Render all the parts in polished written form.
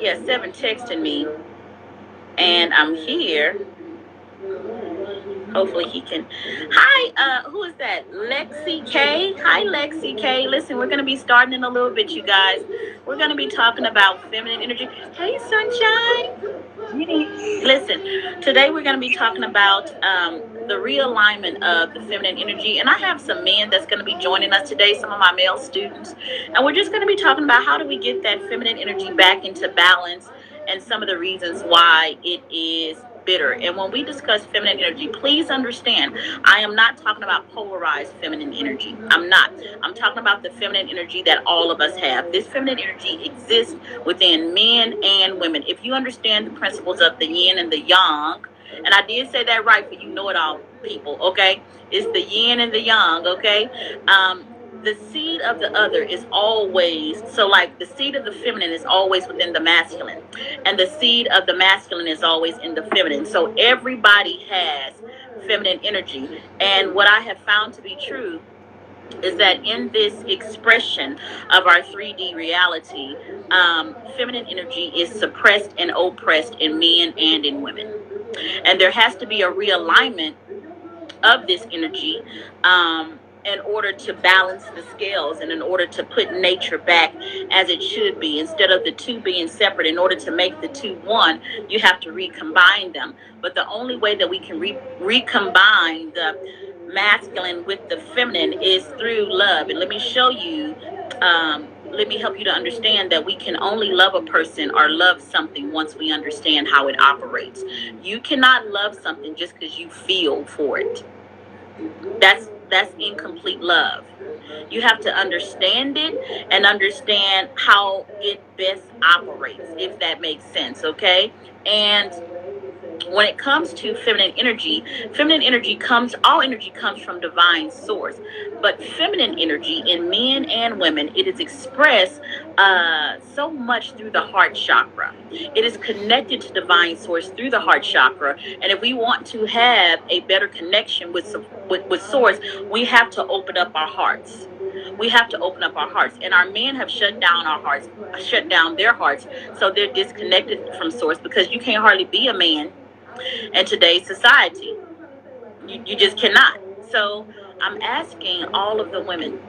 Yeah, Seven texted me, and I'm here. Hopefully he can. Hi, who is that? Lexi K. Hi, Lexi K. Listen, we're going to be starting in a little bit, you guys. We're going to be talking about feminine energy. Hey, Sunshine. Listen, today we're going to be talking about the realignment of the feminine energy. And I have some men that's going to be joining us today, some of my male students. And we're just going to be talking about how do we get that feminine energy back into balance and some of the reasons why it is bitter. And when we discuss feminine energy, please understand, I am not talking about polarized feminine energy. I'm not. I'm talking about the feminine energy that all of us have. This feminine energy exists within men and women. If you understand the principles of the yin and the yang, and I did say that right for you know it all people, okay? It's the yin and the yang, okay? The seed of the other is always, so like the seed of the feminine is always within the masculine, and the seed of the masculine is always in the feminine. So everybody has feminine energy. And what I have found to be true is that in this expression of our 3D reality, feminine energy is suppressed and oppressed in men and in women. And there has to be a realignment of this energy in order to balance the scales and in order to put nature back as it should be. Instead of the two being separate, in order to make the two one, you have to recombine them. But the only way that we can recombine the masculine with the feminine is through love. And let me show you, let me help you to understand that we can only love a person or love something once we understand how it operates. You cannot love something just because you feel for it. That's incomplete love. You have to understand it and understand how it best operates, if that makes sense, okay? And when it comes to feminine energy comes, all energy comes from divine source. But feminine energy in men and women, it is expressed so much through the heart chakra. It is connected to divine source through the heart chakra. And if we want to have a better connection with source, we have to open up our hearts. We have to open up our hearts. And our men have shut down their hearts. So they're disconnected from source, because you can't hardly be a man in today's society. You just cannot. So I'm asking all of the women.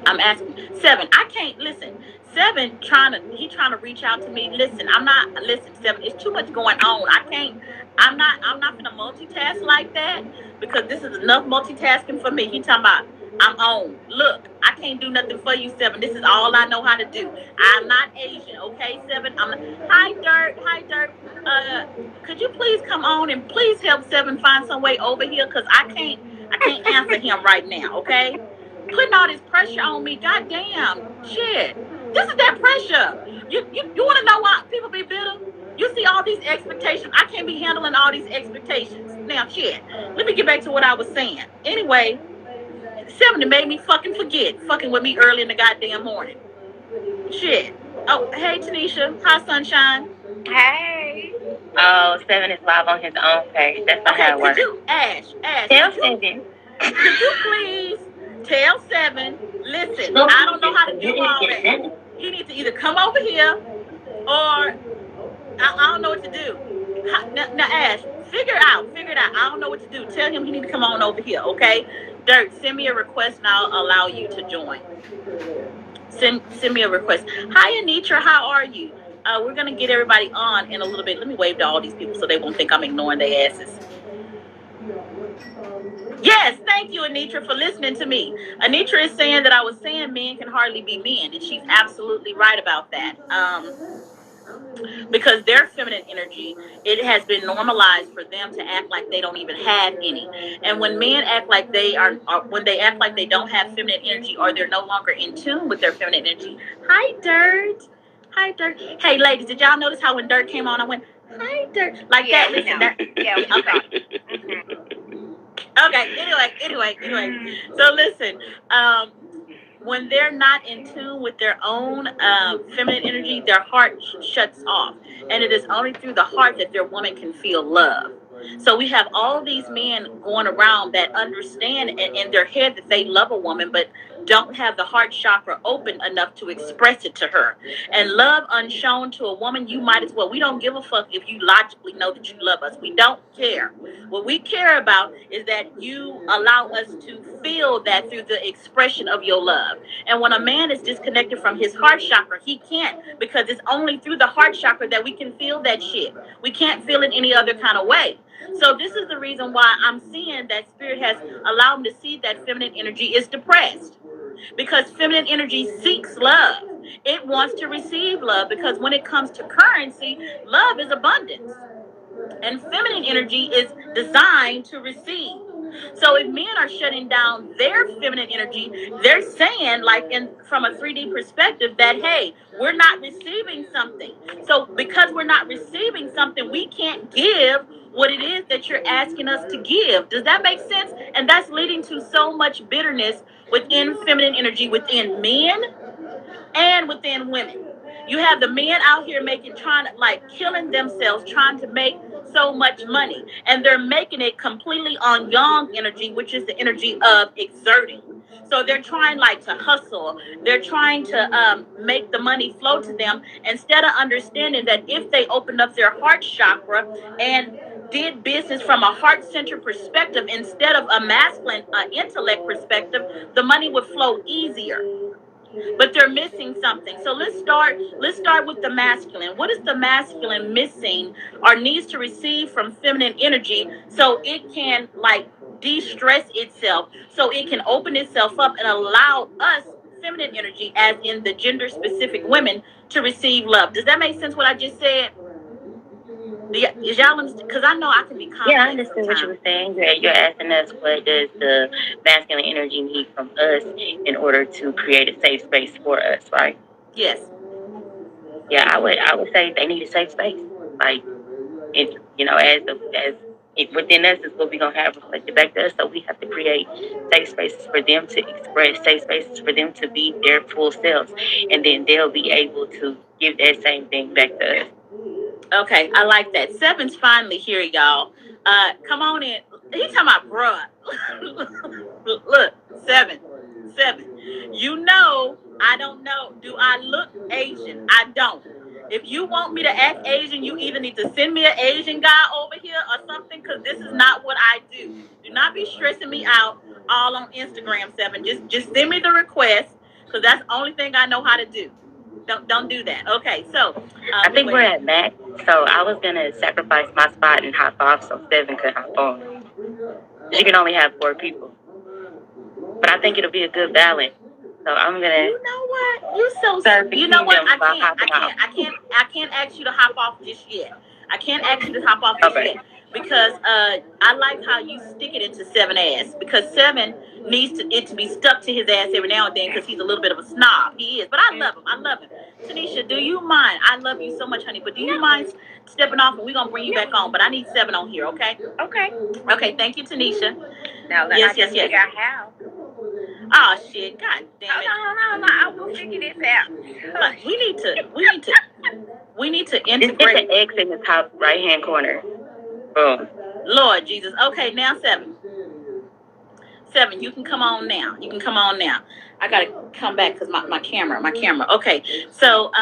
I'm asking Seven. I can't listen. Seven trying to reach out to me. Listen, Seven, it's too much going on. I'm not gonna multitask like that, because this is enough multitasking for me. He talking about I'm on. Look, I can't do nothing for you, Seven. This is all I know how to do. I'm not Asian, okay, Seven? Hi, Dirt. Could you please come on and please help Seven find some way over here? Because I can't answer him right now, okay? Putting all this pressure on me, goddamn, shit. This is that pressure. You want to know why people be bitter? You see all these expectations. I can't be handling all these expectations. Now, shit. Let me get back to what I was saying. Anyway, Seven made me fucking forget. Fucking with me early in the goddamn morning. Shit. Oh, hey, Tanisha. Hi, Sunshine. Hey. Oh, Seven is live on his own page. That's not how it works. Ash. Tell Seven. Could you please tell Seven, listen, I don't know how to do all that. He needs to either come over here or I don't know what to do. Now, Ash, figure it out. I don't know what to do. Tell him he need to come on over here, okay? Dirt, send me a request and I'll allow you to join. Send me a request. Hi, Anitra, how are you? We're going to get everybody on in a little bit. Let me wave to all these people so they won't think I'm ignoring their asses. Yes, thank you, Anitra, for listening to me. Anitra is saying that I was saying men can hardly be men, and she's absolutely right about that. Because their feminine energy, it has been normalized for them to act like they don't even have any. And when men act like they are when they act like they don't have feminine energy, or they're no longer in tune with their feminine energy. Hi, Dirt. Hey, ladies, did y'all notice how when Dirt came on, I went, hi, Dirt, like that? Listen, okay. Anyway. So listen, when they're not in tune with their own feminine energy, their heart shuts off. And it is only through the heart that their woman can feel love. So we have all these men going around that understand in their head that they love a woman, but don't have the heart chakra open enough to express it to her. And love unshown to a woman, you might as well. We don't give a fuck if you logically know that you love us. We don't care. What we care about is that you allow us to feel that through the expression of your love. And when a man is disconnected from his heart chakra, he can't, because it's only through the heart chakra that we can feel that shit. We can't feel it any other kind of way. So this is the reason why I'm seeing that spirit has allowed me to see that feminine energy is depressed, because feminine energy seeks love. It wants to receive love, because when it comes to currency, love is abundance. And feminine energy is designed to receive. So if men are shutting down their feminine energy, they're saying, like, in from a 3D perspective, that hey, we're not receiving something. So because we're not receiving something, we can't give what it is that you're asking us to give. Does that make sense? And that's leading to so much bitterness within feminine energy, within men and within women. You have the men out here trying to, like, killing themselves, trying to make so much money. And they're making it completely on yang energy, which is the energy of exerting. So they're trying, like, to hustle. They're trying to make the money flow to them, instead of understanding that if they opened up their heart chakra and did business from a heart-centered perspective instead of a masculine intellect perspective, the money would flow easier. But they're missing something. So let's start with the masculine. What is the masculine missing or needs to receive from feminine energy, so it can, like, de-stress itself, so it can open itself up and allow us feminine energy, as in the gender specific women, to receive love? Does that make sense what I just said? Is y'all understand? Because I know I can be complex. Yeah, I understand what you were saying. You're asking us, what does the masculine energy need from us in order to create a safe space for us, right? Yes. Yeah, I would say they need a safe space. Like, it, as within us is what we're gonna have reflected back to us. So we have to create safe spaces for them to express, safe spaces for them to be their full selves, and then they'll be able to give that same thing back to us. Okay, I like that. Seven's finally here, y'all. Come on in. He talking about bruh. Look, seven. You know, I don't know. Do I look Asian? I don't. If you want me to act Asian, you either need to send me an Asian guy over here or something, because this is not what I do. Do not be stressing me out all on Instagram, Seven. Just send me the request, because that's the only thing I know how to do. Don't do that. Okay, so I think we're at max. So I was gonna sacrifice my spot and hop off so Seven could hop on. You can only have 4 people, but I think it'll be a good balance. So I'm gonna. You know what? You so. You know what? I can't ask you to hop off just yet. I can't ask you to hop off just yet, because I like how you stick it into Seven ass, because Seven needs it to be stuck to his ass every now and then, because he's a little bit of a snob. He is, but I love him. Tanisha, do you mind? I love you so much, honey, but do you mind stepping off, and we're gonna bring you back on? But I need Seven on here, okay? Okay. Thank you, Tanisha. Now yes. Figure out how. Oh shit! God damn it! Hold on. I will figure this out. Like, we need to integrate. Just hit the X in the top right hand corner. Boom. Lord Jesus. Okay, now Seven, you can come on now. I gotta come back because my camera. Okay, so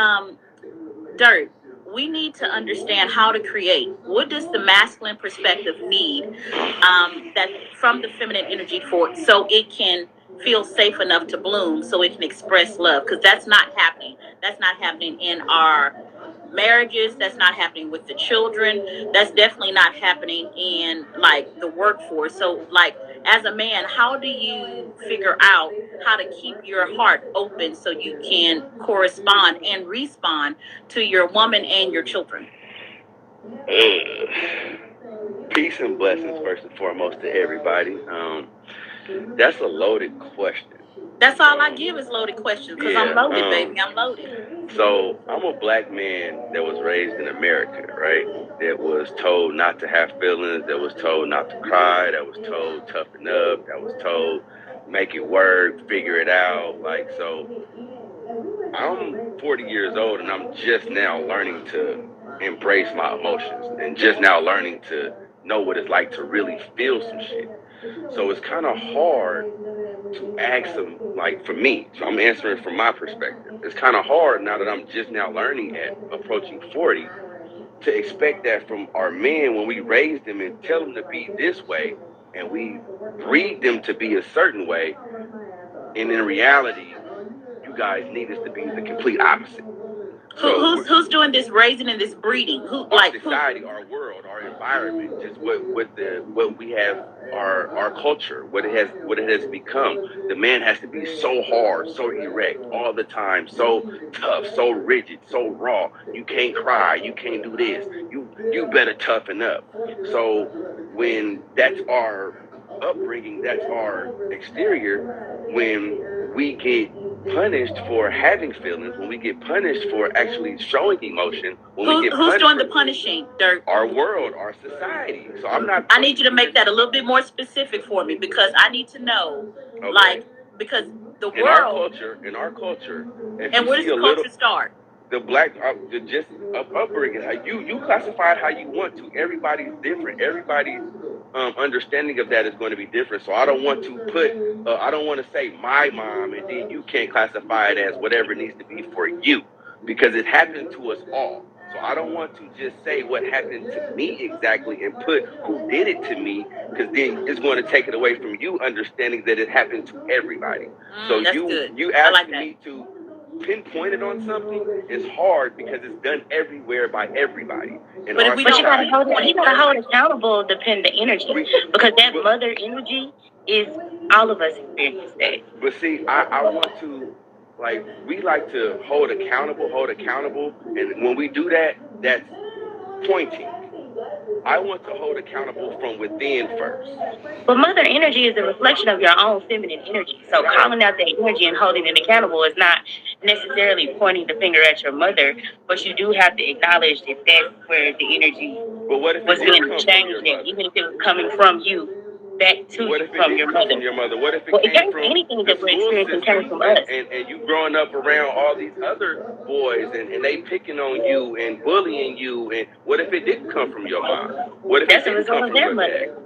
Dirt, we need to understand how to create. What does the masculine perspective need, that from the feminine energy, for so it can feel safe enough to bloom, so it can express love? Because that's not happening. That's not happening in our marriages. That's not happening with the children. That's definitely not happening in, like, the workforce. So, like, as a man, how do you figure out how to keep your heart open so you can correspond and respond to your woman and your children? Peace and blessings, first and foremost, to everybody. That's a loaded question. That's all I give is loaded questions, because I'm loaded, baby. I'm loaded. So I'm a black man that was raised in America, right? That was told not to have feelings, that was told not to cry, that was told toughen up, that was told make it work, figure it out. Like, so I'm 40 years old and I'm just now learning to embrace my emotions and just now learning to know what it's like to really feel some shit. So it's kind of hard to ask them, like for me, so I'm answering from my perspective. It's kind of hard now that I'm just now learning at approaching 40 to expect that from our men when we raise them and tell them to be this way and we breed them to be a certain way. And in reality, you guys need us to be the complete opposite. So who's doing this raising and this breeding? Who, our society, our world, our environment, just what we have, our culture, what it has become. The man has to be so hard, so erect all the time, so tough, so rigid, so raw. You can't cry, you can't do this. You better toughen up. So when that's our upbringing, that's our exterior, when we get punished for having feelings, when we get punished for actually showing emotion, when who's doing the punishing, Dirt? Our world, our society. So I need you to make that a little bit more specific for me, because I need to know, okay. Like, because the world in our culture, and where does the culture start? The black, just upbringing. You classify it how you want to. Everybody's different. Everybody's understanding of that is going to be different. So I don't want to I don't want to say my mom and then you can't classify it as whatever it needs to be for you, because it happened to us all. So I don't want to just say what happened to me exactly and put who did it to me, because then it's going to take it away from you understanding that it happened to everybody. So you asking me to pinpoint it on something is hard because it's done everywhere by everybody. But you gotta hold accountable the energy, because that mother energy is all of us experience that. But see, I want to, like, we like to hold accountable, and when we do that, that's pointing. I want to hold accountable from within first. But mother energy is a reflection of your own feminine energy. So calling out that energy and holding it accountable is not necessarily pointing the finger at your mother, but you do have to acknowledge that that's where the energy was being changed, even if it was coming from you back to you from your mother. What if it came from anything that we're experiencing coming from us? And you growing up around all these other boys and they picking on you and bullying you, and what if it didn't come from your mom? What if that's it didn't come from your mother?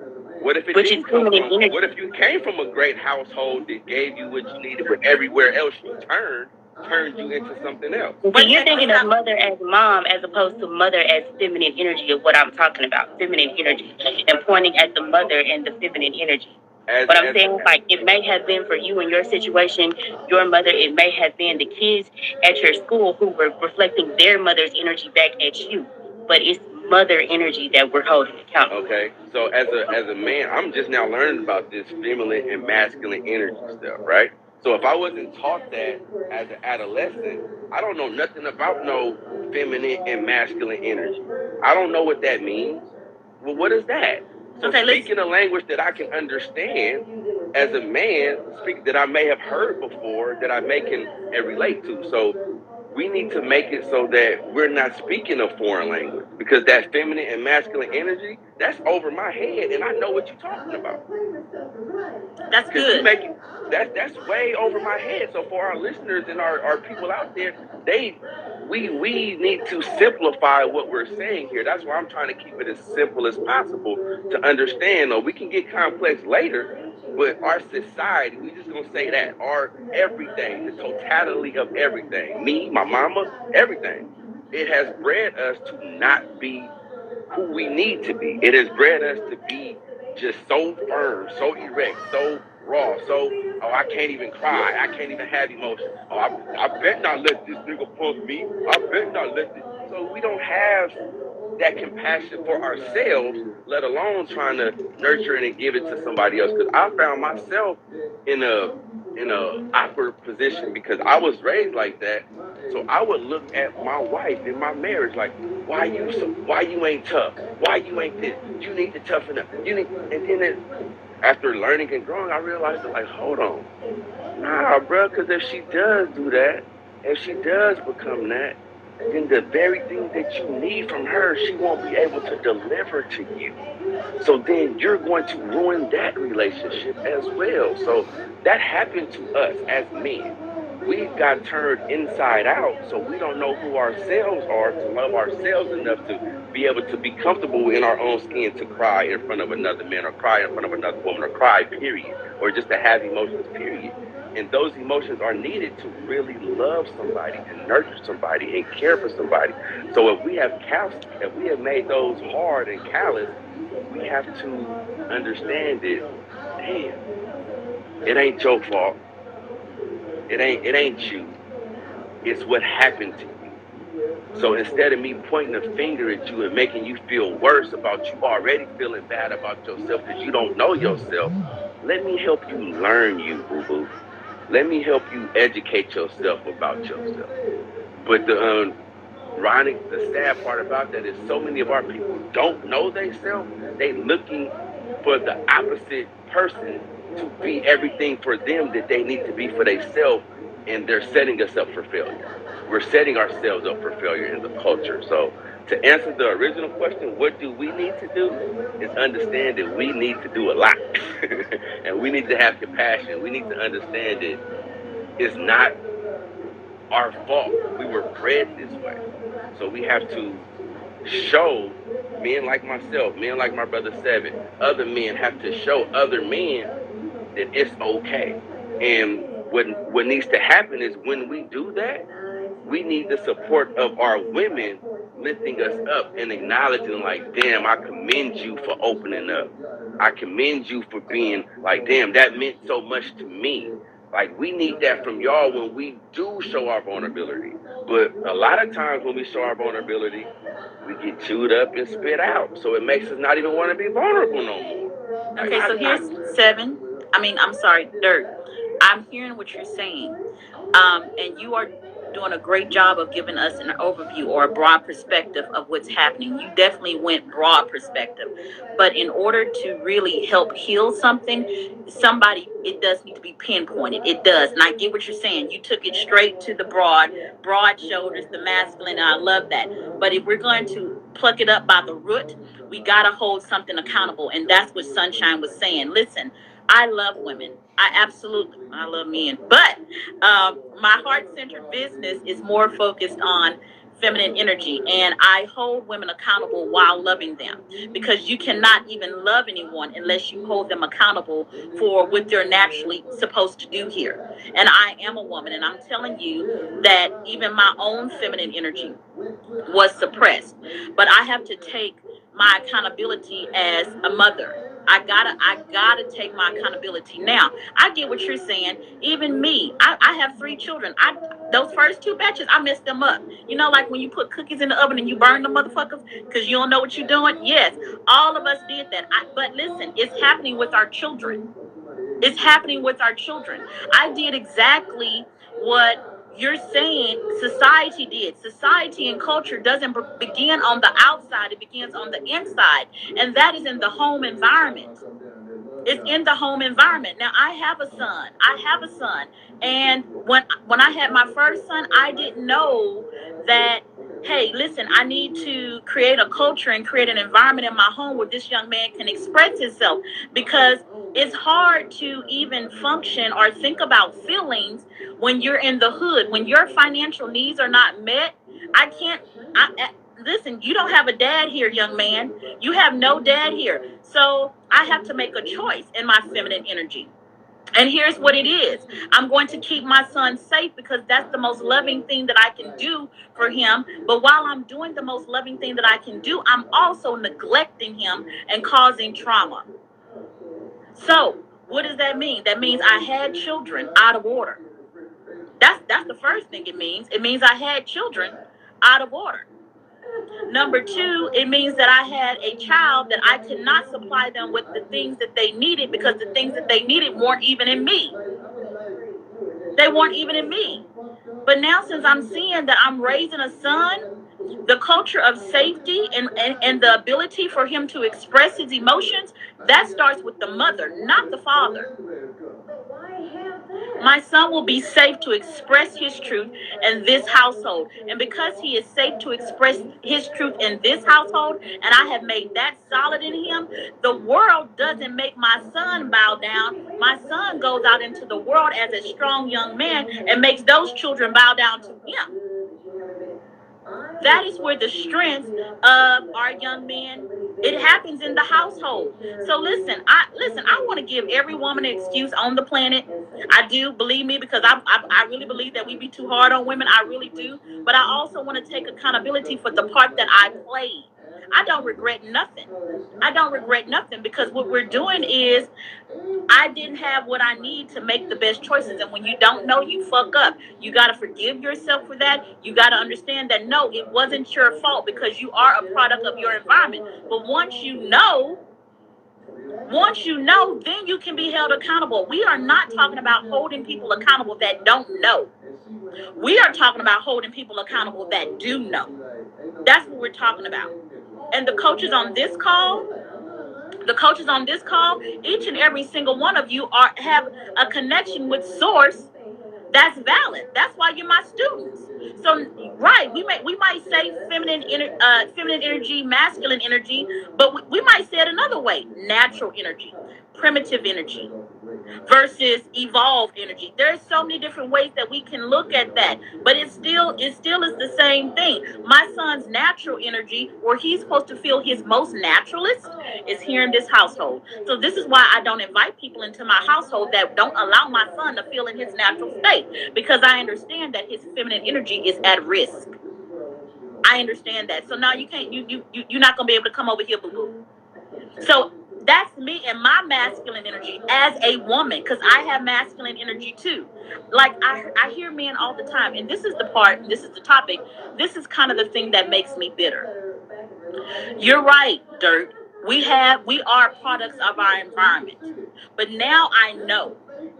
What if it didn't come from? What if you came from a great household that gave you what you needed, but everywhere else you turned you into something else? But you're thinking of mother as mom as opposed to mother as feminine energy of what I'm talking about, feminine energy, and pointing at the mother and the feminine energy. But I'm saying, like, it may have been for you in your situation, your mother, it may have been the kids at your school who were reflecting their mother's energy back at you. But it's mother energy that we're holding accountable. Okay, so as a man, I'm just now learning about this feminine and masculine energy stuff, right? So if I wasn't taught that as an adolescent, I don't know nothing about no feminine and masculine energy. I don't know what that means. Well, what is that? So speaking a language that I can understand as a man, that I may have heard before, that I may can relate to. So we need to make it so that we're not speaking a foreign language, because that feminine and masculine energy, that's over my head, and I know what you're talking about. That's good. That's way over my head. So for our listeners and our people out there, we need to simplify what we're saying here. That's why I'm trying to keep it as simple as possible to understand. Or we can get complex later, but our society, we just gonna say that our everything, the totality of everything, me, my mama, everything, it has bred us to not be who we need to be. It has bred us to be just so firm, so erect, so raw, so, oh, I can't even cry, I can't even have emotion. Oh, I bet not let this nigga punk me. I bet not let this. So we don't have that compassion for ourselves, let alone trying to nurture it and give it to somebody else. Because I found myself in a awkward position because I was raised like that. So I would look at my wife in my marriage like, why you ain't tough? Why you ain't this? You need to toughen up. And then after learning and growing, I realized that, like, hold on, nah, bro. Because if she does do that, if she does become that, then the very thing that you need from her, she won't be able to deliver to you. So then you're going to ruin that relationship as well. So that happened to us as men. we got turned inside out, so we don't know who ourselves are to love ourselves enough to be able to be comfortable in our own skin to cry in front of another man or cry in front of another woman or cry, period, or just to have emotions, period. And those emotions are needed to really love somebody and nurture somebody and care for somebody. So if we have made those hard and callous, we have to understand that, damn, it ain't your fault. It ain't you. It's what happened to you. So instead of me pointing a finger at you and making you feel worse about you already feeling bad about yourself because you don't know yourself, let me help you learn you, boo-boo. Let me help you educate yourself about yourself. But the sad part about that is so many of our people don't know themselves. They looking for the opposite person to be everything for them that they need to be for themselves, and they're setting us up for failure. We're setting ourselves up for failure in the culture. So to answer the original question, what do we need to do is understand that we need to do a lot. And we need to have compassion. We need to understand that it's not our fault. We were bred this way. So we have to show men like myself, men like my brother Seven, other men have to show other men that it's okay. And what needs to happen is when we do that, we need the support of our women lifting us up and acknowledging, like, damn, I commend you for opening up. I commend you for being like, damn, that meant so much to me. Like, we need that from y'all when we do show our vulnerability. But a lot of times when we show our vulnerability, we get chewed up and spit out. So it makes us not even want to be vulnerable no more. Okay, so here's Seven. I'm sorry, Dirt. I'm hearing what you're saying. And you are doing a great job of giving us an overview or a broad perspective of what's happening. You definitely went broad perspective. But in order to really help heal something, it does need to be pinpointed. It does. And I get what you're saying. You took it straight to the broad shoulders, the masculine, and I love that. But if we're going to pluck it up by the root, we got to hold something accountable. And that's what Sunshine was saying. Listen, I love women. I love men. But my heart-centered business is more focused on feminine energy, and I hold women accountable while loving them, because you cannot even love anyone unless you hold them accountable for what they're naturally supposed to do here. And I am a woman, and I'm telling you that even my own feminine energy was suppressed. But I have to take my accountability as a mother. I gotta take my accountability. Now, I get what you're saying. Even me, I have 3 children. Those first 2 batches, I messed them up. You know, like when you put cookies in the oven and you burn the motherfuckers because you don't know what you're doing. Yes, all of us did that. But listen, it's happening with our children. It's happening with our children. I did exactly what you're saying society did. Society and culture doesn't begin on the outside, it begins on the inside, and that is in the home environment. It's in the home environment. Now, I have a son. And when I had my first son, I didn't know that, hey, listen, I need to create a culture and create an environment in my home where this young man can express himself, because it's hard to even function or think about feelings when you're in the hood, when your financial needs are not met. I can't listen, you don't have a dad here, young man. You have no dad here. So I have to make a choice in my feminine energy. And here's what it is. I'm going to keep my son safe because that's the most loving thing that I can do for him. But while I'm doing the most loving thing that I can do, I'm also neglecting him and causing trauma. So what does that mean? That means I had children out of order. That's the first thing it means. It means I had children out of order. Number 2, it means that I had a child that I could not supply them with the things that they needed, because the things that they needed weren't even in me. They weren't even in me. But now, since I'm seeing that I'm raising a son, the culture of safety and the ability for him to express his emotions, that starts with the mother, not the father. My son will be safe to express his truth in this household. And because he is safe to express his truth in this household, and I have made that solid in him, the world doesn't make my son bow down. My son goes out into the world as a strong young man and makes those children bow down to him. That is where the strength of our young men, it happens in the household. So I want to give every woman an excuse on the planet. I do, believe me, because I really believe that we be too hard on women. I really do. But I also want to take accountability for the part that I played. I don't regret nothing. I don't regret nothing, because what we're doing is, I didn't have what I need to make the best choices. And when you don't know, you fuck up. You got to forgive yourself for that. You got to understand that, no, it wasn't your fault, because you are a product of your environment. But once you know, then you can be held accountable. We are not talking about holding people accountable that don't know. We are talking about holding people accountable that do know. That's what we're talking about. And the coaches on this call, each and every single one of you have a connection with source that's valid. That's why you're my students. So, right, we might say feminine energy, masculine energy, but we might say it another way: natural energy, primitive energy versus evolved energy. There's so many different ways that we can look at that, but it still is the same thing. My son's natural energy, where he's supposed to feel his most naturalist, is here in this household. So this is why I don't invite people into my household that don't allow my son to feel in his natural state, because I understand that his feminine energy is at risk. I understand that. So now you're not gonna be able to come over here, boo boo. So that's me and my masculine energy as a woman, because I have masculine energy too. Like I hear men all the time, and this is the part, this is the topic, this is kind of the thing that makes me bitter. You're right, Dirt. We are products of our environment. But now I know.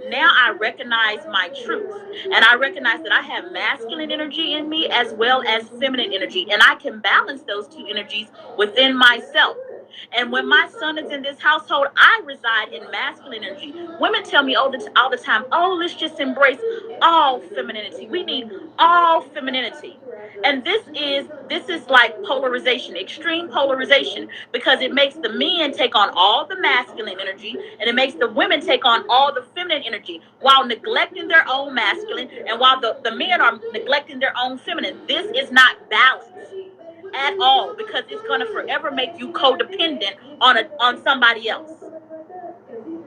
Now I recognize my truth. And I recognize that I have masculine energy in me as well as feminine energy. And I can balance those two energies within myself. And when my son is in this household, I reside in masculine energy. Women tell me all the time, oh, let's just embrace all femininity. We need all femininity. And this is like polarization, extreme polarization, because it makes the men take on all the masculine energy, and it makes the women take on all the feminine energy, while neglecting their own masculine, and while the men are neglecting their own feminine. This is not balanced at all, because it's going to forever make you codependent on somebody else.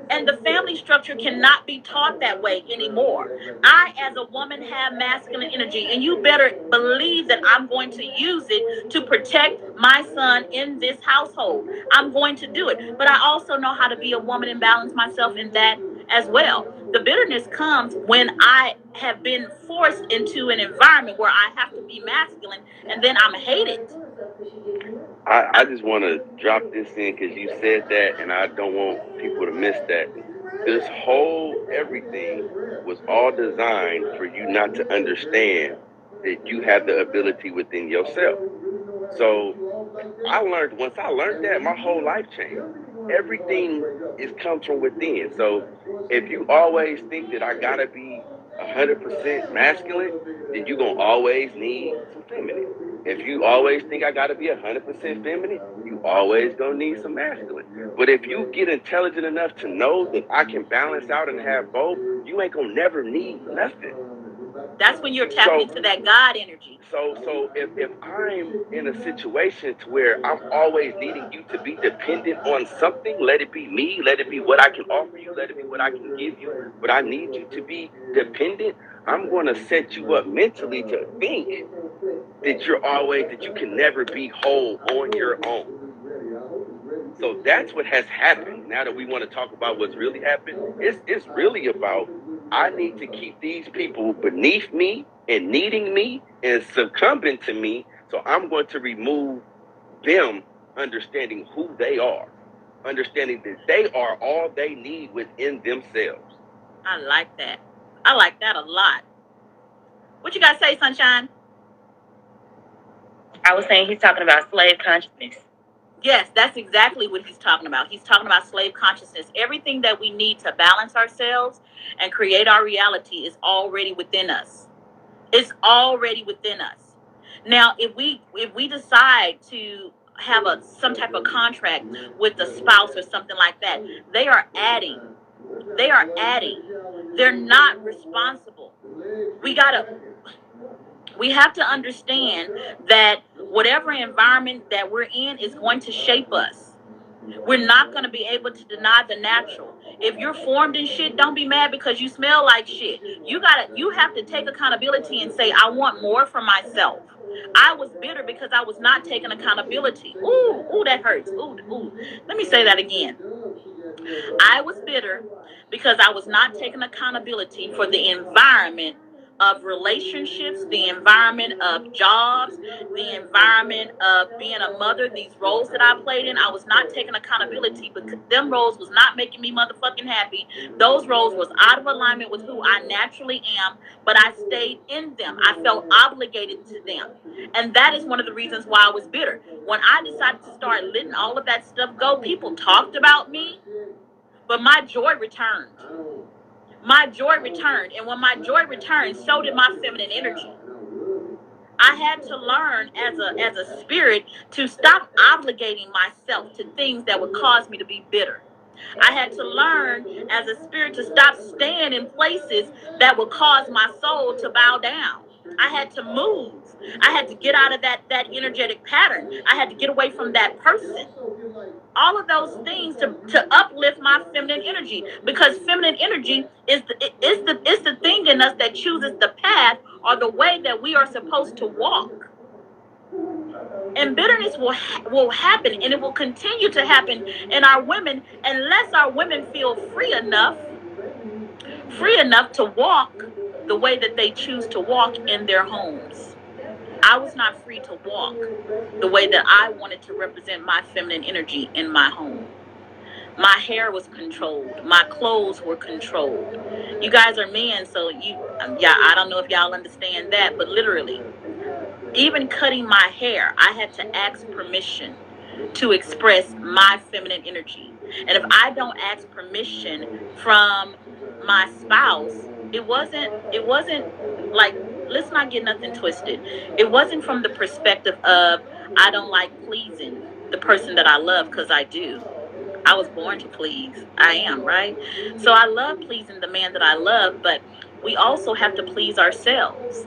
And the family structure cannot be taught that way anymore. I, as a woman, have masculine energy, and you better believe that I'm going to use it to protect my son in this household. I'm going to do it. But I also know how to be a woman and balance myself in that as well. The bitterness comes when I have been forced into an environment where I have to be masculine, and then I'm hated. I just want to drop this in because you said that, and I don't want people to miss that. This whole everything was all designed for you not to understand that you have the ability within yourself. So once I learned that, my whole life changed. Everything comes from within. So if you always think that I gotta be 100% masculine, then you're gonna always need some feminine. If you always think I gotta be 100% feminine, you always gonna need some masculine. But if you get intelligent enough to know that I can balance out and have both, you ain't gonna never need nothing. That's when you're tapping into that God energy. So if I'm in a situation to where I'm always needing you to be dependent on something, let it be me, let it be what I can offer you, let it be what I can give you, but I need you to be dependent, I'm going to set you up mentally to think that you can never be whole on your own. So that's what has happened. Now that we want to talk about what's really happened, it's really about, I need to keep these people beneath me and needing me and succumbing to me. So I'm going to remove them understanding who they are, understanding that they are all they need within themselves. I like that. I like that a lot. What you got to say, Sunshine? I was saying he's talking about slave consciousness. Yes, that's exactly what he's talking about. He's talking about slave consciousness. Everything that we need to balance ourselves and create our reality is already within us. It's already within us. Now, if we decide to have some type of contract with a spouse or something like that, they are adding. They are adding. They're not responsible. We gotta we have to understand that whatever environment that we're in is going to shape us. We're not going to be able to deny the natural. If you're formed in shit, don't be mad because you smell like shit. You have to take accountability and say, I want more for myself. I was bitter because I was not taking accountability. Ooh, that hurts. Ooh. Let me say that again. I was bitter because I was not taking accountability for the environment of relationships, the environment of jobs, the environment of being a mother, these roles that I played in. I was not taking accountability because them roles was not making me motherfucking happy. Those roles was out of alignment with who I naturally am, but I stayed in them. I felt obligated to them. And that is one of the reasons why I was bitter. When I decided to start letting all of that stuff go, people talked about me, but my joy returned. My joy returned. And when my joy returned, so did my feminine energy. I had to learn as a spirit to stop obligating myself to things that would cause me to be bitter. I had to learn as a spirit to stop staying in places that would cause my soul to bow down. I had to move. I had to get out of that energetic pattern. I had to get away from that person. All of those things to uplift my feminine energy, because feminine energy is the thing in us that chooses the path or the way that we are supposed to walk. And bitterness will happen, and it will continue to happen in our women unless our women feel free enough to walk the way that they choose to walk in their homes. I was not free to walk the way that I wanted to represent my feminine energy in my home. My hair was controlled. My clothes were controlled. You guys are men, so yeah, I don't know if y'all understand that, but literally, even cutting my hair, I had to ask permission to express my feminine energy. And if I don't ask permission from my spouse, it wasn't like, let's not get nothing twisted. It wasn't from the perspective of I don't like pleasing the person that I love, because I do. I was born to please. I am, right? So I love pleasing the man that I love, but we also have to please ourselves.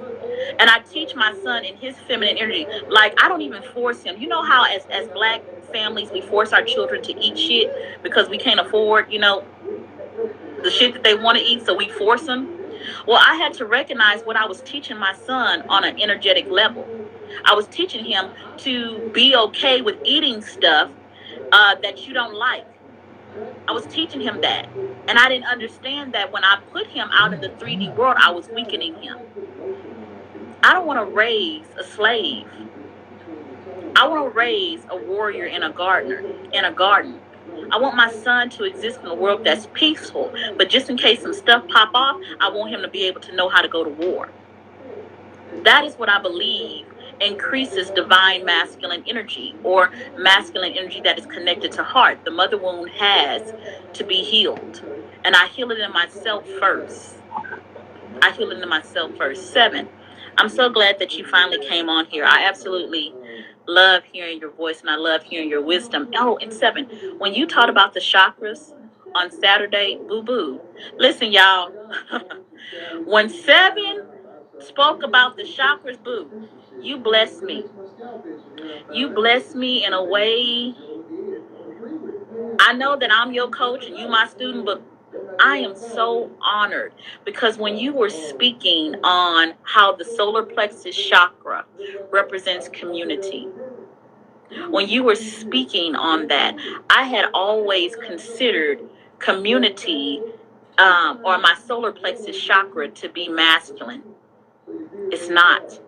And I teach my son in his feminine energy. Like, I don't even force him. You know how as black families we force our children to eat shit because we can't afford, the shit that they want to eat, so we force them. Well, I had to recognize what I was teaching my son on an energetic level. I was teaching him to be okay with eating stuff that you don't like. I was teaching him that. And I didn't understand that when I put him out in the 3D world, I was weakening him. I don't want to raise a slave. I want to raise a warrior in a garden. I want my son to exist in a world that's peaceful. But just in case some stuff pop off, I want him to be able to know how to go to war. That is what I believe increases divine masculine energy, or masculine energy that is connected to heart. The mother wound has to be healed. And I heal it in myself first. 7. I'm so glad that you finally came on here. I absolutely love hearing your voice, and I love hearing your wisdom. Oh, and 7, when you taught about the chakras on Saturday, boo-boo. Listen, y'all. When 7 spoke about the chakras, boo, you blessed me. You blessed me in a way. I know that I'm your coach and you my student, but I am so honored, because when you were speaking on how the solar plexus chakra represents community, when you were speaking on that, I had always considered community, or my solar plexus chakra, to be masculine. It's not.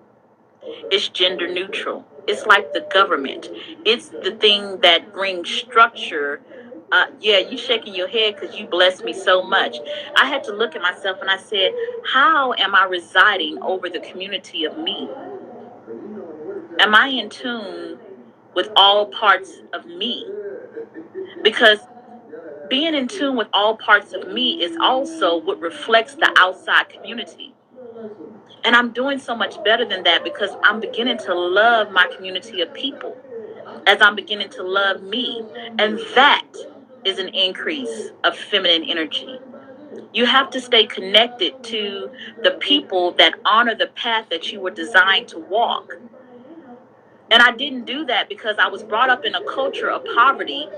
It's gender neutral. It's like the government. It's the thing that brings structure. Yeah, you shaking your head because you blessed me so much. I had to look at myself and I said, how am I residing over the community of me? Am I in tune with all parts of me, because being in tune with all parts of me is also what reflects the outside community. And I'm doing so much better than that because I'm beginning to love my community of people as I'm beginning to love me. And that is an increase of feminine energy. You have to stay connected to the people that honor the path that you were designed to walk. And I didn't do that because I was brought up in a culture of poverty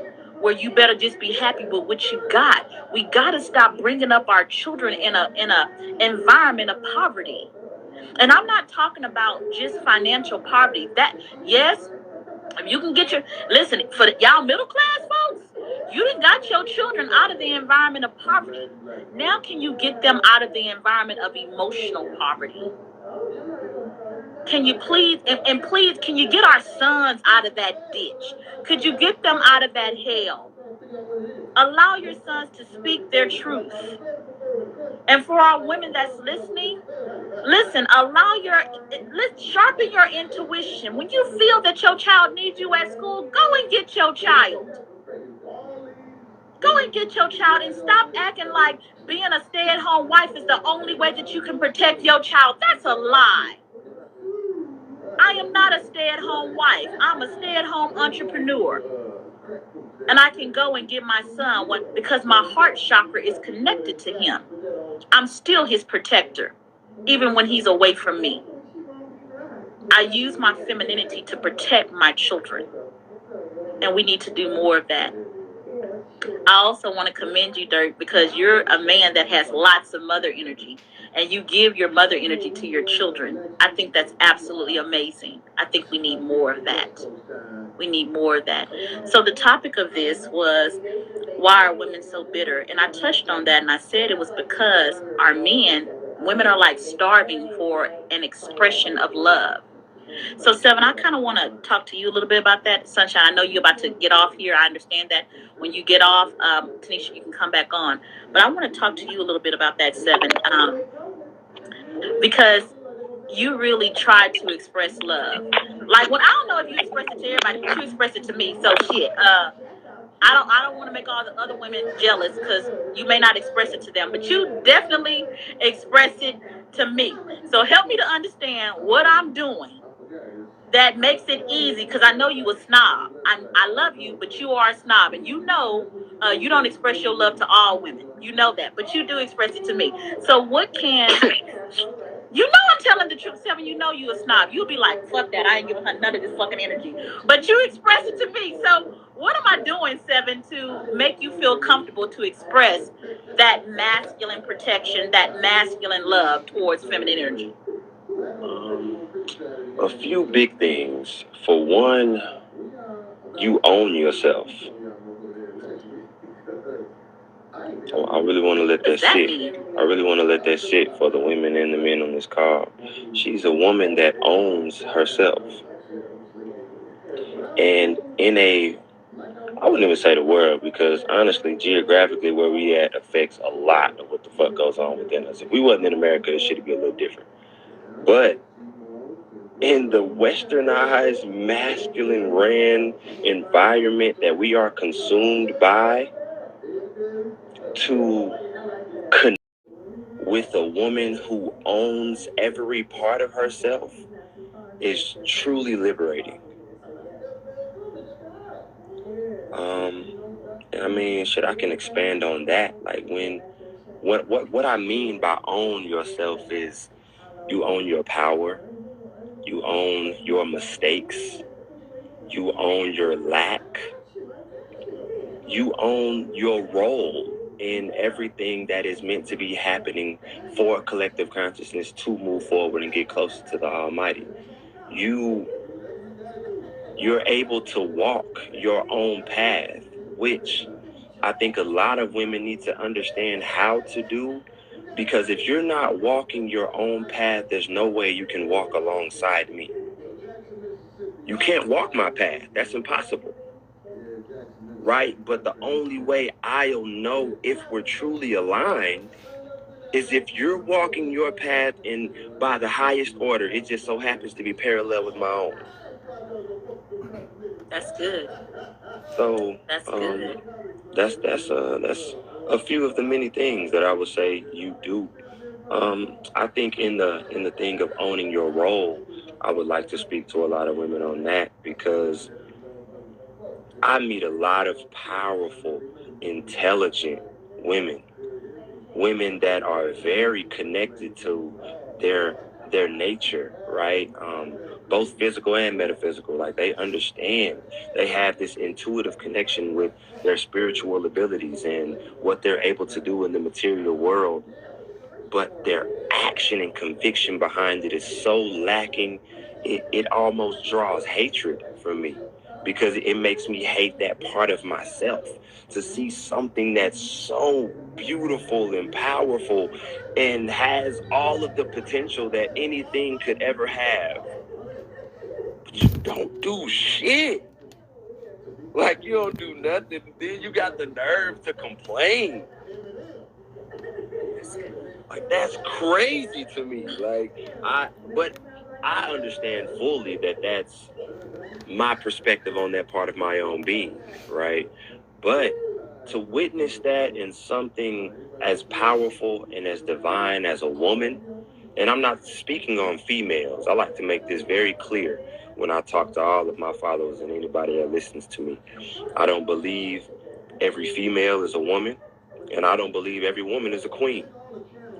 where you better just be happy with what you got. We got to stop bringing up our children in a environment of poverty. And I'm not talking about just financial poverty. That, yes, if you can get your, listen, for y'all middle class folks, you done got your children out of the environment of poverty. Now can you get them out of the environment of emotional poverty? Can you please, and please, can you get our sons out of that ditch? Could you get them out of that hell? Allow your sons to speak their truth. And for our women that's listening, listen, let's sharpen your intuition. When you feel that your child needs you at school, go and get your child. Go and get your child and stop acting like being a stay-at-home wife is the only way that you can protect your child. That's a lie. I am not a stay-at-home wife. I'm a stay-at-home entrepreneur. And I can go and get my son one because my heart chakra is connected to him. I'm still his protector, even when he's away from me. I use my femininity to protect my children. And we need to do more of that. I also want to commend you, Dirk, because you're a man that has lots of mother energy, and you give your mother energy to your children. I think that's absolutely amazing. I think we need more of that. We need more of that. So the topic of this was, why are women so bitter? And I touched on that, and I said it was because our women are like starving for an expression of love. So, Seven, I kind of want to talk to you a little bit about that. Sunshine, I know you're about to get off here. I understand that. When you get off, Tanisha, you can come back on. But I want to talk to you a little bit about that, Seven, because you really tried to express love. Like, I don't know if you express it to everybody, but you express it to me. So, shit, I don't want to make all the other women jealous because you may not express it to them, but you definitely express it to me. So help me to understand what I'm doing that makes it easy, because I know you a snob. I love you, but you are a snob, and you know you don't express your love to all women. You know that, but you do express it to me. So what can you know I'm telling the truth, Seven. You know you a snob. You'll be like, fuck that. I ain't giving her none of this fucking energy. But you express it to me. So what am I doing, Seven, to make you feel comfortable to express that masculine protection, that masculine love towards feminine energy? A few big things. For one, you own yourself. I really want to let that sit. I really want to let that sit for the women and the men on this call. She's a woman that owns herself. And I wouldn't even say the world, because honestly, geographically, where we at affects a lot of what the fuck goes on within us. If we wasn't in America, this shit would be a little different. But in the westernized, masculine ran environment that we are consumed by, to connect with a woman who owns every part of herself is truly liberating. I mean, shit, I can expand on that. Like, what I mean by own yourself is you own your power, you own your mistakes, you own your lack, you own your role in everything that is meant to be happening for collective consciousness to move forward and get closer to the Almighty. You're able to walk your own path, which I think a lot of women need to understand how to do, because if you're not walking your own path, there's no way you can walk alongside me. You can't walk my path. That's impossible. Right? But the only way I'll know if we're truly aligned is if you're walking your path by the highest order. It just so happens to be parallel with my own. That's good. So That's good. That's a few of the many things that I would say you do. I think in the thing of owning your role, I would like to speak to a lot of women on that, because I meet a lot of powerful, intelligent women, women that are very connected to their nature, right? Both physical and metaphysical. Like, they understand, they have this intuitive connection with their spiritual abilities and what they're able to do in the material world, but their action and conviction behind it is so lacking, it almost draws hatred from me, because it makes me hate that part of myself. To see something that's so beautiful and powerful and has all of the potential that anything could ever have, but you don't do shit. Like, you don't do nothing, then you got the nerve to complain. Like, that's crazy to me. But I understand fully that that's my perspective on that part of my own being, right? But to witness that in something as powerful and as divine as a woman, and I'm not speaking on females, I like to make this very clear when I talk to all of my followers and anybody that listens to me. I don't believe every female is a woman, and I don't believe every woman is a queen.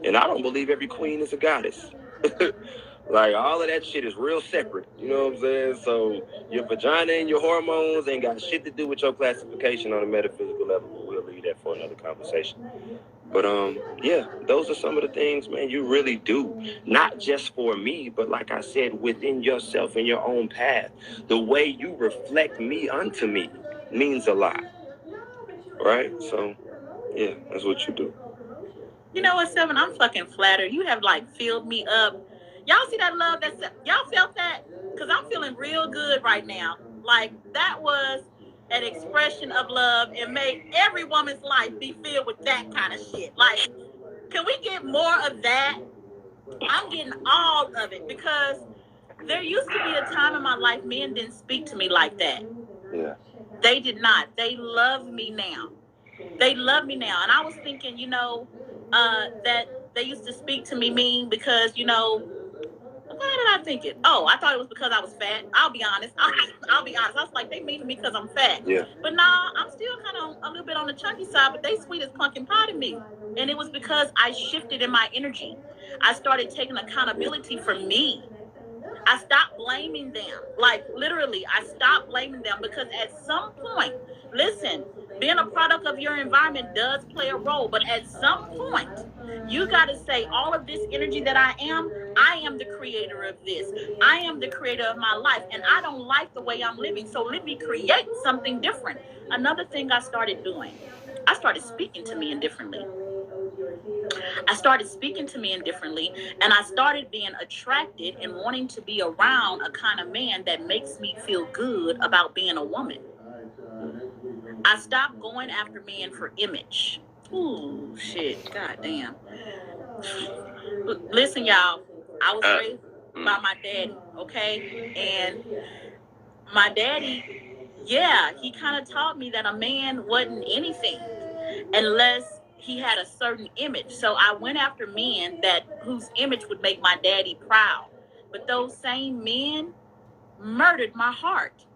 And I don't believe every queen is a goddess. Like, all of that shit is real separate. You know what I'm saying? So your vagina and your hormones ain't got shit to do with your classification on a metaphysical level, but we'll leave that for another conversation. But yeah, those are some of the things, man, you really do. Not just for me, but like I said, within yourself and your own path. The way you reflect me unto me means a lot. Right? So yeah, that's what you do. You know what, Seven? I'm fucking flattered. You have like filled me up. Y'all see that love? Y'all felt that? Because I'm feeling real good right now. Like, that was an expression of love and made every woman's life be filled with that kind of shit. Like, can we get more of that? I'm getting all of it, because there used to be a time in my life men didn't speak to me like that. Yeah. They did not. They love me now. They love me now. And I was thinking, that they used to speak to me mean because, why did I think it? Oh, I thought it was because I was fat. I'll be honest. I'll be honest. I was like, they mean to me because I'm fat. Yeah. But nah, I'm still kind of a little bit on the chunky side, but they sweet as pumpkin pie to me. And it was because I shifted in my energy. I started taking accountability for me. I stopped blaming them. Like, literally, I stopped blaming them, because at some point, listen, being a product of your environment does play a role, but at some point, you got to say, all of this energy that I am the creator of this. I am the creator of my life, and I don't like the way I'm living, so let me create something different. Another thing I started doing, I started speaking to men differently. I started speaking to men differently, and I started being attracted and wanting to be around a kind of man that makes me feel good about being a woman. I stopped going after men for image. Ooh, shit. God damn. Listen, y'all. I was raised by my daddy, okay? And my daddy, yeah, he kind of taught me that a man wasn't anything unless he had a certain image. So I went after men whose image would make my daddy proud. But those same men murdered my heart.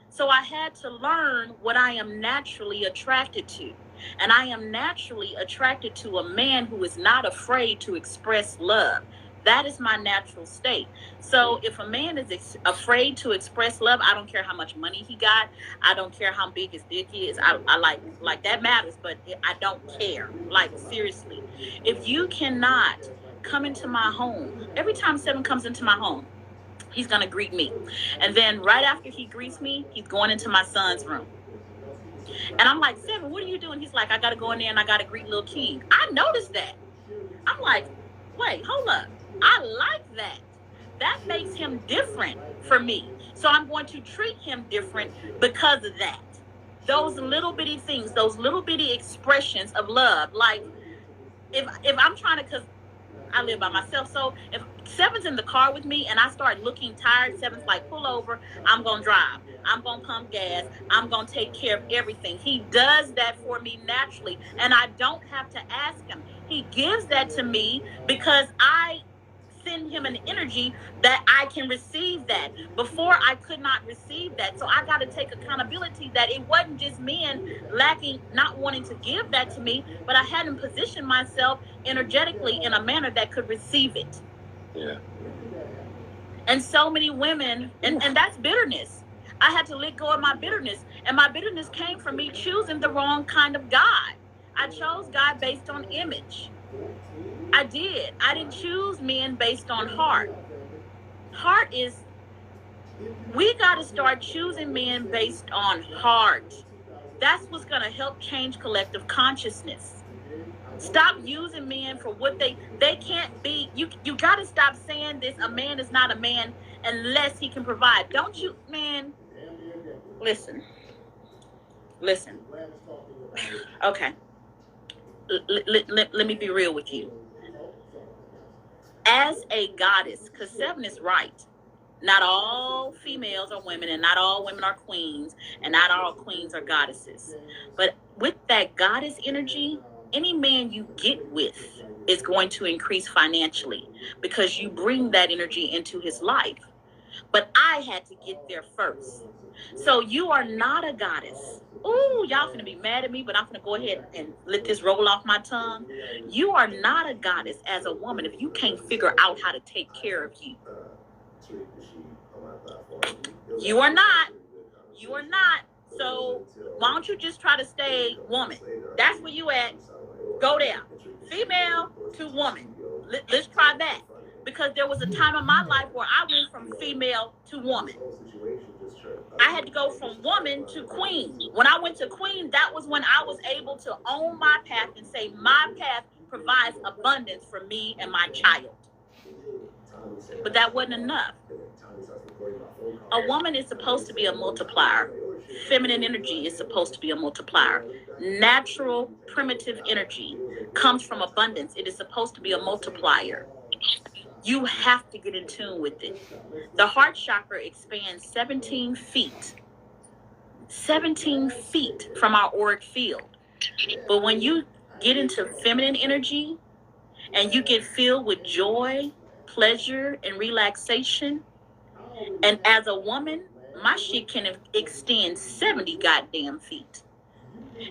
So I had to learn what I am naturally attracted to. And I am naturally attracted to a man who is not afraid to express love. That is my natural state. So if a man is afraid to express love, I don't care how much money he got. I don't care how big his dick is. I like that matters, but I don't care. Like, seriously. If you cannot come into my home, every time Seven comes into my home, he's going to greet me. And then right after he greets me, he's going into my son's room. And I'm like, Seven, what are you doing? He's like, I got to go in there and I got to greet little King. I noticed that. I'm like, wait, hold up. I like that. That makes him different for me. So I'm going to treat him different because of that. Those little bitty things, those little bitty expressions of love. Like, if I'm trying to, because I live by myself. So if Seven's in the car with me and I start looking tired, Seven's like, pull over, I'm going to drive. I'm going to pump gas. I'm going to take care of everything. He does that for me naturally, and I don't have to ask him. He gives that to me because I send him an energy that I can receive that. Before, I could not receive that. So I got to take accountability that it wasn't just men lacking, not wanting to give that to me, but I hadn't positioned myself energetically in a manner that could receive it. Yeah. And so many women, and that's bitterness. I had to let go of my bitterness. And my bitterness came from me choosing the wrong kind of God. I chose God based on image. I did. I didn't choose men based on heart. Heart is, we got to start choosing men based on heart. That's what's going to help change collective consciousness. Stop using men for what they can't be. You got to stop saying this. A man is not a man unless he can provide. Don't you, man? Listen. Okay. Let me be real with you. As a goddess, because Seven is right. Not all females are women, and not all women are queens, and not all queens are goddesses. But with that goddess energy, any man you get with is going to increase financially because you bring that energy into his life. But I had to get there first. So you are not a goddess. Ooh, y'all finna be mad at me, but I'm finna go ahead and let this roll off my tongue. You are not a goddess as a woman if you can't figure out how to take care of you. You are not. You are not. So why don't you just try to stay woman? That's where you at. Go there. Female to woman. Let's try that. Because there was a time in my life where I went from female to woman. I had to go from woman to queen. When I went to queen, that was when I was able to own my path and say my path provides abundance for me and my child. But that wasn't enough. A woman is supposed to be a multiplier. Feminine energy is supposed to be a multiplier. Natural, primitive energy comes from abundance. It is supposed to be a multiplier. You have to get in tune with it. The heart chakra expands 17 feet. 17 feet from our auric field. But when you get into feminine energy and you get filled with joy, pleasure, and relaxation, and as a woman, my shit can extend 70 goddamn feet.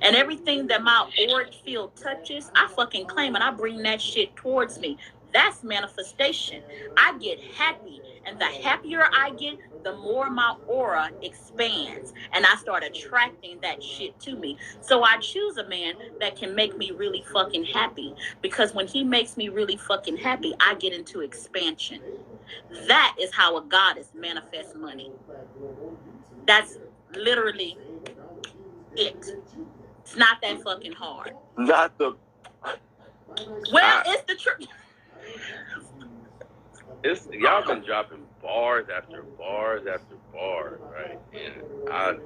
And everything that my auric field touches, I fucking claim and I bring that shit towards me. That's manifestation. I get happy. And the happier I get, the more my aura expands. And I start attracting that shit to me. So I choose a man that can make me really fucking happy. Because when he makes me really fucking happy, I get into expansion. That is how a goddess manifests money. That's literally it. It's not that fucking hard. Not the... Well, it's the truth. Y'all been dropping bars after bars after bars, right? And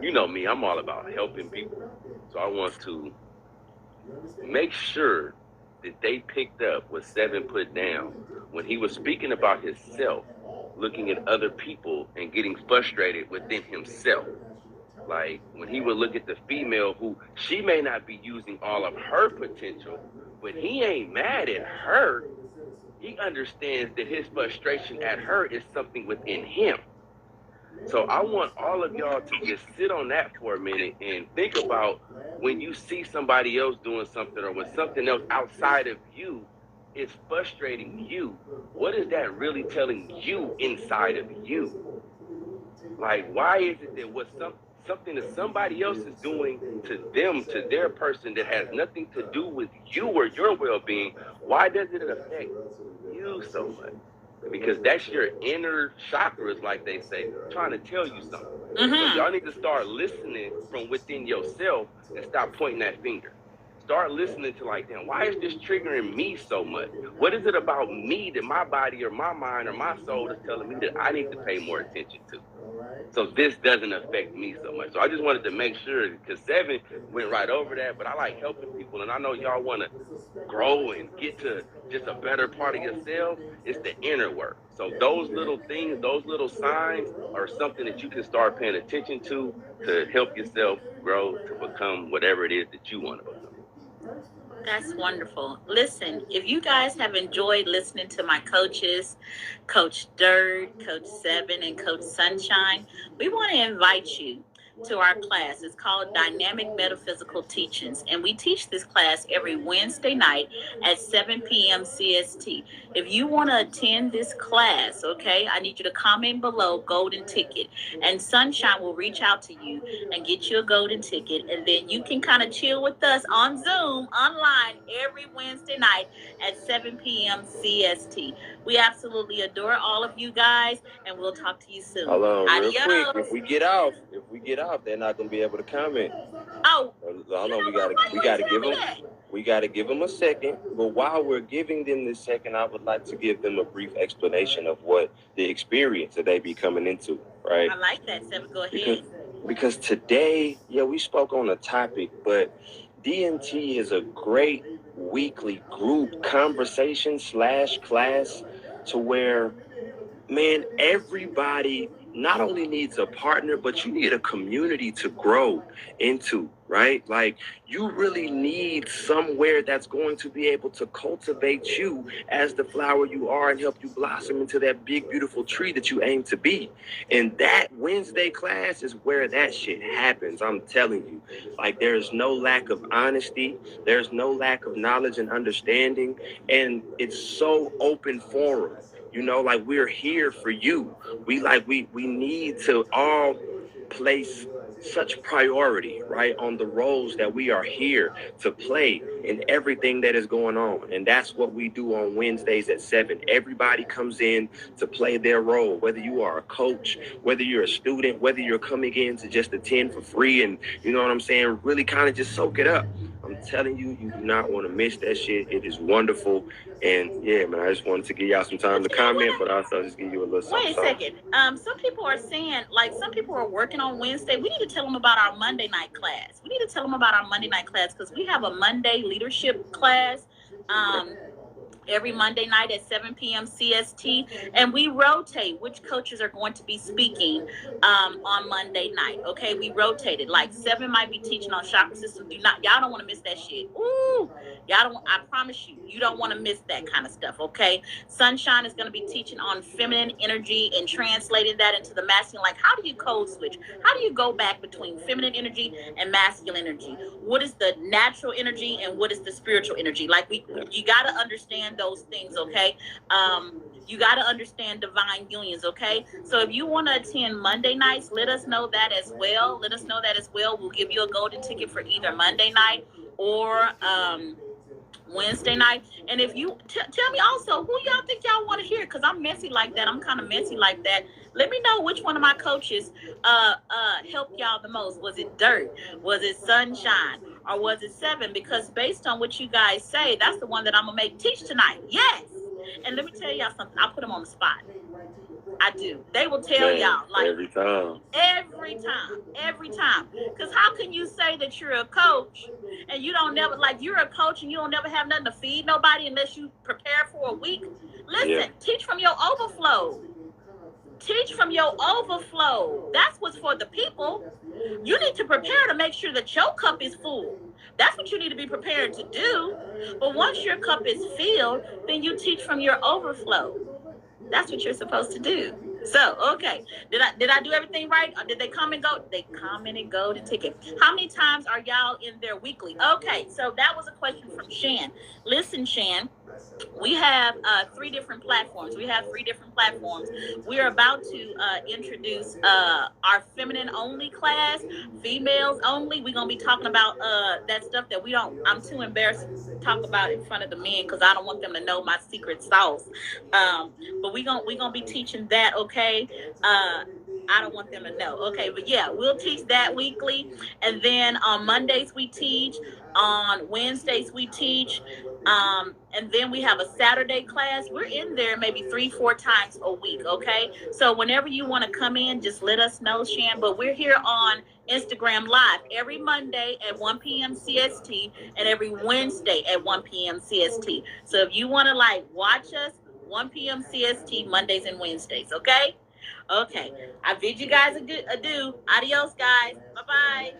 you know me, I'm all about helping people. So I want to make sure that they picked up what Seven put down when he was speaking about himself, looking at other people and getting frustrated within himself. Like when he would look at the female who she may not be using all of her potential, but he ain't mad at her. He understands that his frustration at her is something within him. So I want all of y'all to just sit on that for a minute and think about when you see somebody else doing something or when something else outside of you is frustrating you, what is that really telling you inside of you? Like, why is it that something that somebody else is doing to them, to their person that has nothing to do with you or your well-being, why does it affect you so much? Because that's your inner chakras, like they say, trying to tell you something. So y'all need to start listening from within yourself and stop pointing that finger. Start listening to like, damn, why is this triggering me so much? What is it about me that my body or my mind or my soul is telling me that I need to pay more attention to? So this doesn't affect me so much. So I just wanted to make sure, because Seven went right over that, but I like helping people, and I know y'all want to grow and get to just a better part of yourself. It's the inner work. So those little things, those little signs are something that you can start paying attention to help yourself grow to become whatever it is that you want to become. That's wonderful. Listen, if you guys have enjoyed listening to my coaches, Coach Dirt, Coach Seven, and Coach Sunshine, we want to invite you to our class. It's called Dynamic Metaphysical Teachings, and we teach this class every Wednesday night at 7 p.m. CST. If you want to attend this class, okay, I need you to comment below golden ticket, and Sunshine will reach out to you and get you a golden ticket, and then you can kind of chill with us on Zoom online every Wednesday night at 7 p.m. CST. We absolutely adore all of you guys, and we'll talk to you soon. Hold on, real Adios. quick. If we get off, they're not gonna be able to comment. Oh, hold on. We gotta give them a second. But while we're giving them this second, I would like to give them a brief explanation of what the experience that they be coming into. Right? I like that, Seven. Go ahead. Because today, we spoke on a topic, but DMT is a great weekly group conversation / class to where, man, everybody not only needs a partner, but you need a community to grow into, right? Like, you really need somewhere that's going to be able to cultivate you as the flower you are and help you blossom into that big, beautiful tree that you aim to be. And that Wednesday class is where that shit happens. I'm telling you, like, there's no lack of honesty. There's no lack of knowledge and understanding. And it's so open forum. Like, we're here for you. We need to all place such priority, right, on the roles that we are here to play in everything that is going on. And that's what we do on Wednesdays at 7. Everybody comes in to play their role, whether you are a coach, whether you're a student, whether you're coming in to just attend for free and, you know what I'm saying, really kind of just soak it up. I'm telling you, you do not want to miss that shit. It is wonderful. And yeah, man, I just wanted to give y'all some time to comment, but also just give you a little something. Wait a second. Some people are saying, like, some people are working on Wednesday. We need to tell them about our Monday night class. Because we have a Monday leadership class. Every Monday night at 7 p.m. CST, and we rotate which coaches are going to be speaking on Monday night. Okay, we rotated. Like, Seven might be teaching on chakra system. Y'all don't want to miss that shit. Ooh, y'all don't. I promise you don't want to miss that kind of stuff. Okay, Sunshine is going to be teaching on feminine energy and translating that into the masculine. Like, how do you code switch? How do you go back between feminine energy and masculine energy? What is the natural energy and what is the spiritual energy? Like, you got to understand those things, okay? You got to understand divine unions, okay? So if you want to attend Monday nights, let us know that as well. We'll give you a golden ticket for either Monday night or Wednesday night. And if you tell me also who y'all think y'all want to hear, because I'm messy like that. I'm kind of messy like that. Let me know which one of my coaches helped y'all the most. Was it Dirt? Was it Sunshine? Or was it Seven? Because based on what you guys say, that's the one that I'm going to make teach tonight. Yes. And let me tell y'all something. I'll put them on the spot. I do. They will tell y'all. Like, every time. Because how can you say that you're a coach and you don't never, like, you're a coach and you don't never have nothing to feed nobody unless you prepare for a week? Listen, teach from your overflow. That's what's for the people. You need to prepare to make sure that your cup is full. That's what you need to be prepared to do. But once your cup is filled, then you teach from your overflow. That's what you're supposed to do. So, okay. Did I do everything right? Or did they come and go? They come in and go to ticket. How many times are y'all in there weekly? Okay, so that was a question from Shan. Listen, Shan, we have 3 different platforms. We're about to introduce our feminine only class, females only. We're going to be talking about that stuff that I'm too embarrassed to talk about in front of the men because I don't want them to know my secret sauce. But we're going to be teaching that, okay? I don't want them to know. Okay, but yeah, we'll teach that weekly. And then on Mondays we teach. On Wednesdays we teach. And then we have a Saturday class. We're in there maybe 3-4 times a week. Okay. So whenever you want to come in, just let us know, Shan. But we're here on Instagram Live every Monday at 1 p.m. CST and every Wednesday at 1 p.m. CST. So if you want to like watch us, 1 p.m. CST Mondays and Wednesdays. Okay. Okay. I bid you guys adieu. Adios, guys. Bye bye.